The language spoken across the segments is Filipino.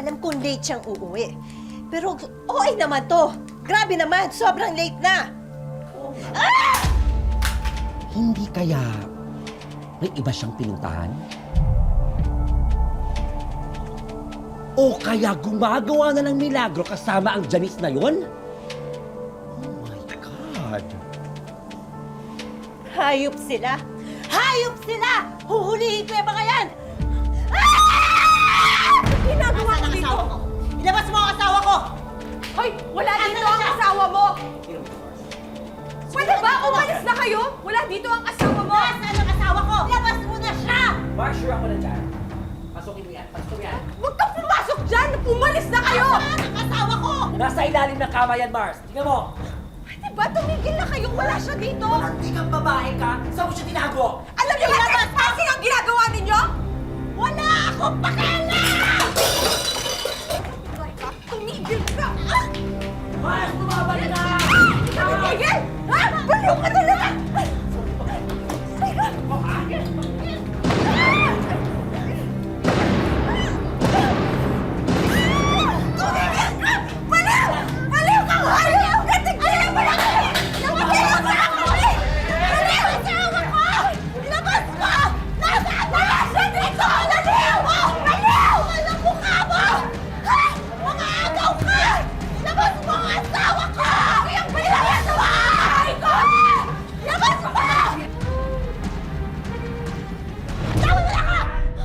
Alam kong late siyang uuwi. Pero okay naman to. Grabe naman, sobrang late na. Hindi kaya may iba siyang pinuntahan? O kaya gumagawa na ng milagro kasama ang Janice na yon? Oh my God! Hayop sila! Hayop sila! Huhulihin ko yung mga yan! Ginagawa ko dito! Ilabas mo ang asawa ko! Hoy! Wala dito ang asawa mo! Pwede ba? Umalis na kayo! Wala dito ang asawa mo! Nasaan ang asawa ko? Labas mo na siya! Marsure ako na dyan. Pasukin mo yan. Pasukin mo yan. Huwag kang pumasok dyan! Umalis na kayo! Nasaan ang asawa ko? Nasa ilalim ng kama yan, Mars. Tingnan mo. Pwede ba? Tumigil na kayo! Wala siya dito! Hindi kang babae ka. Saan mo siya tinago? Alam niyo ba trespassing ang ginagawa ninyo? Wala akong pakialam! Tumigil ka! Mars, tumabalik ka! Tumigil! Ha? Baliw ka talaga! Tumigil ka! Baliw! Baliw ka! Baliw ka! Tigilan mo lang! Baliw ka ako eh! Baliw! Asawa ko! Labas mo! Nasaan na lang siya dito? Baliw! Baliw! Walang mukha mo! Ha? Mga agaw ka! Labas mo ang asawa ko! Yung bilangan sa bahay ko! Labas mo! Tawag mo na ako!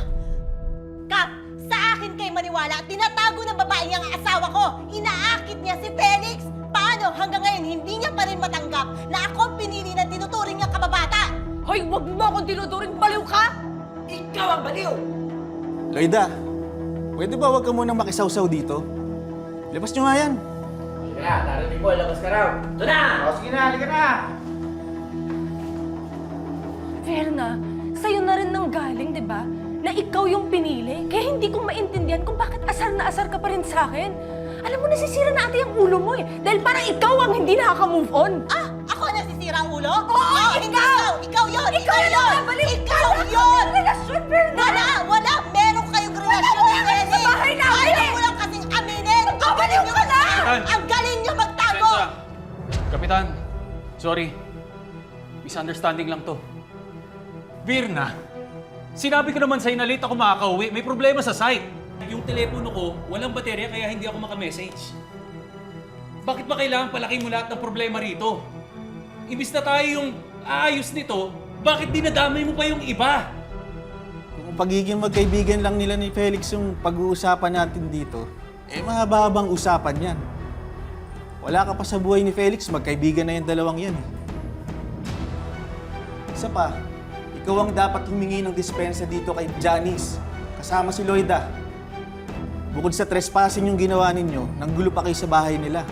Kap, sa akin kayo maniwala at tinatago ng babae niyang asawa ko. Inaakit niya si Felix. Paano hanggang ngayon hindi niya pa rin matanggap na ako ang pinili na tinuturing niyang kababata? Hoy, wag mo akong tinuturing baliw ka! Ikaw ang baliw! Loida, pwede ba wag ka munang makisawsaw dito? Labas nyo nga yan. Kaya, narinig mo, labas ka raw. Ito na! O, sige na, halika na. Verna, sa'yo na rin nang galing, di ba? Na ikaw yung pinili. Kaya hindi ko maintindihan kung bakit asar na asar ka pa rin sa akin. Alam mo, nasisira na ate ang ulo mo eh. Dahil parang ikaw ang hindi nakaka-move on. Ah! Ako ang nasisira ang ulo? Oo, hindi ikaw! Ikaw yun! Ikaw yun! Ikaw yun! Relasyon, Verna! Wala! Meron kayong relasyon ni Felix! Sa bahay namin Ayaw eh! mo lang kasing aminin! Nagkabaliw ka na! Ang galing niyo magtago! Kapitan, sorry. Misunderstanding lang to. Virna, sinabi ko naman sa'yo na late ako makakauwi. May problema sa site. Yung telepono ko, walang baterya kaya hindi ako makamessage. Bakit ba kailangan palaki mo lahat ng problema rito? Imbis na tayo yung aayos nito, bakit dinadamay mo pa yung iba? Kung pagiging magkaibigan lang nila ni Felix yung pag-uusapan natin dito, eh mahaba-habang usapan yan. Wala ka pa sa buhay ni Felix, magkaibigan na yung dalawang yan eh. Isa pa, ikaw ang dapat humingi ng dispensa dito kay Janice, kasama si Loida. Bukod sa trespassing yung ginawa ninyo, nanggulo pa kayo sa bahay nila.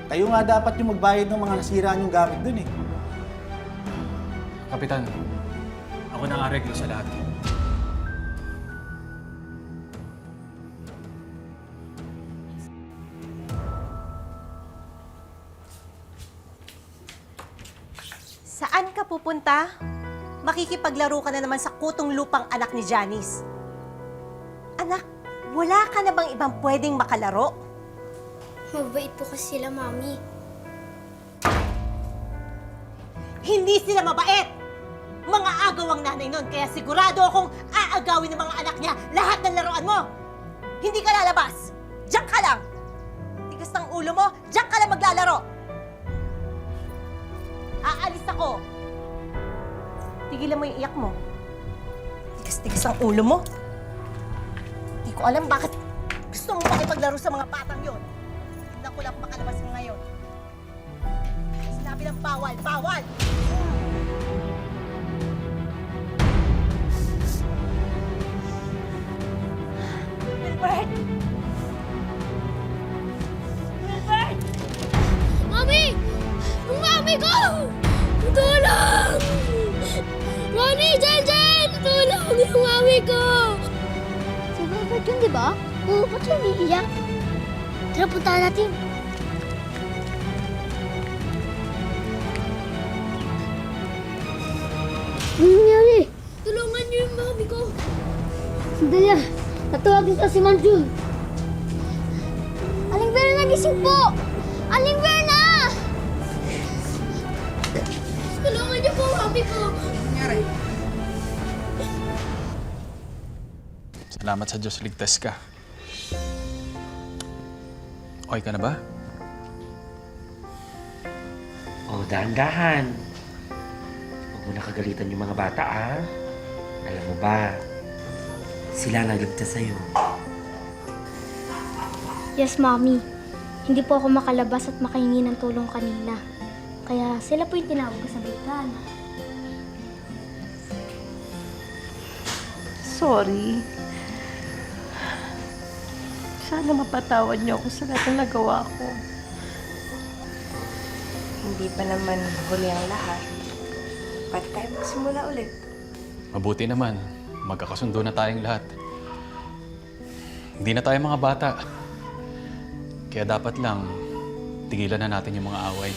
Kayo nga dapat yung magbayad ng mga nasira niyong gamit dun eh. Kapitan, ako nang areglo sa lahat. Saan ka pupunta? Makikipaglaro ka na naman sa kutong lupang anak ni Janice. Anak, wala ka na bang ibang pwedeng makalaro? Mabait po kasi sila, Mami. Hindi sila mabait! Mga agaw ang nanay nun, kaya sigurado akong aagawin ng mga anak niya lahat ng laruan mo! Hindi ka lalabas! Diyan ka lang! Tigas ng ulo mo, diyan ka lang maglalaro! Aalis ako! Tigilan mo yung iyak mo. Tigas-tigas ang ulo mo. Hindi ko alam bakit gusto mo makipaglaro sa mga batang yon. Tignan ko lang kung makalabas ka ngayon. Sinabi ng bawal, bawal! Wilbert! Wilbert! Mami! Yung mami ko! Tulong! Mami, Jen! Tulong yung mami ko! Si Wilbert yun, di ba? Oo, ba't siya umiiyak? Tara, puntahan natin. Ano nangyari? Tulungan niyo yung mami ko. Sandali ah. Tatawagin ka si Manjul. Aling Verna, gising po! Aling Verna! Tulungan niyo po, mami ko! Salamat sa Diyos, ligtas ka. Okay ka na ba? Oh, dahan-dahan. Huwag mo nakagalitan yung mga bata, ah. Alam mo ba, sila nagligtas sa'yo. Yes, Mami. Hindi po ako makalabas at makahingi ng tulong kanina. Kaya sila po yung tinawag ko sa bigtan. Sorry. Sana mapatawad niyo ako sa lahat ng nagawa ko. Hindi pa naman huli ang lahat. Pwede tayo magsimula ulit. Mabuti naman. Magkakasundo na tayong lahat. Hindi na tayo mga bata. Kaya dapat lang, tigilan na natin yung mga away.